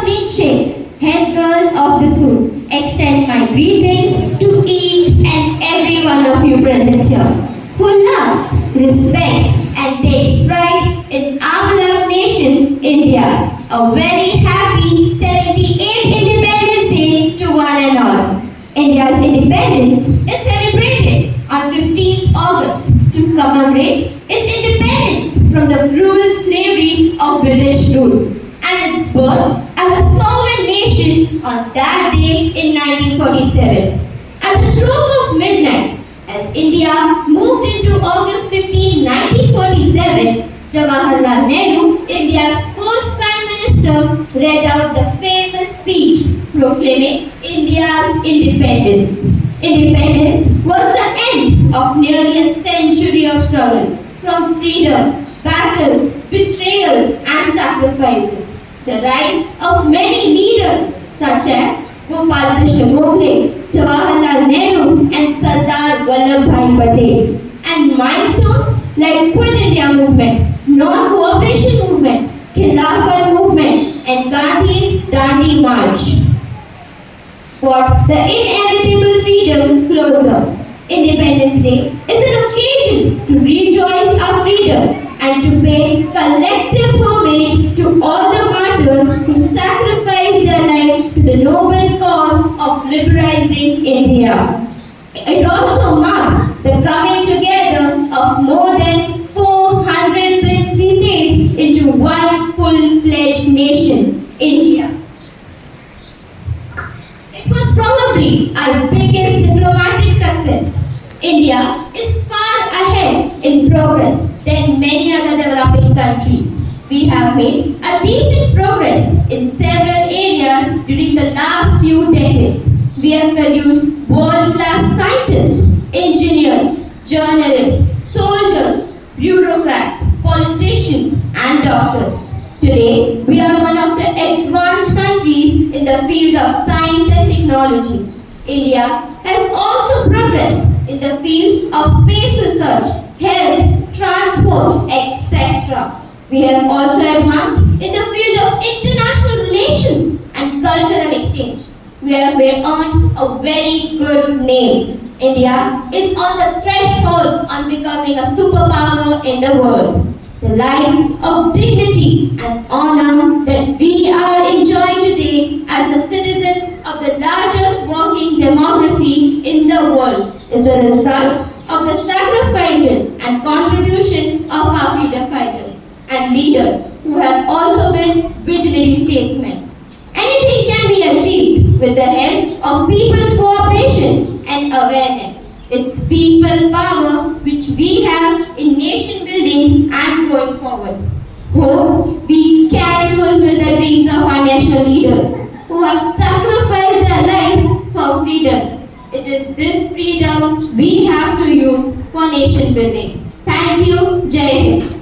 Afreen Sheikh, head girl of the school, extend my greetings to each and every one of you present here, who loves, respects, and takes pride in our beloved nation, India. A very happy 78th Independence Day to one and all. India's independence is celebrated on 15th August to commemorate its independence from the cruel slavery of British rule and its birth as a sovereign nation on that day in 1947. At the stroke of midnight, as India moved into August 15, 1947, Jawaharlal Nehru, India's first Prime Minister, read out the famous speech proclaiming India's independence. Independence was the end of nearly a century of struggle, from freedom, battles, betrayals, and sacrifices. The rise of many leaders such as Gopal Krishna Gokhale, Jawaharlal Nehru, and Sardar Vallabhbhai Patel, and milestones like Quit India movement, Non-Cooperation movement, Khilafat movement, and Gandhi's Dandi March brought the inevitable freedom closer. Independence Day is an occasion to rejoice our freedom and to pay collective homage to all the martyrs who sacrificed their lives to the noble cause of liberalizing India. It also marks the coming together of more than 400 princely states into one full-fledged nation, India. It was probably our biggest diplomatic success. India is far ahead in progress than many other developing countries. We have made a decent progress in several areas during the last few decades. We have produced world-class scientists, engineers, journalists, soldiers, bureaucrats, politicians, and doctors. Today, we are one of the advanced countries in the field of science and technology. India has also progressed in the field of space research, health, transport, etc. We have also advanced in the field of international relations and cultural exchange. We have earned a very good name. India is on the threshold on becoming a superpower in the world. The life of dignity and honor that we are enjoying today as the citizens of the largest working democracy in the world is the result of the sacrifices and contribution of our freedom fighters and leaders who have also been visionary statesmen. Anything can be achieved with the help of people's cooperation and awareness. It's people power which we have in nation building and going forward. Hope we can fulfill the dreams of our national leaders who have sacrificed their life for freedom. It is this freedom we have to use for nation building. Thank you. Jai Hind.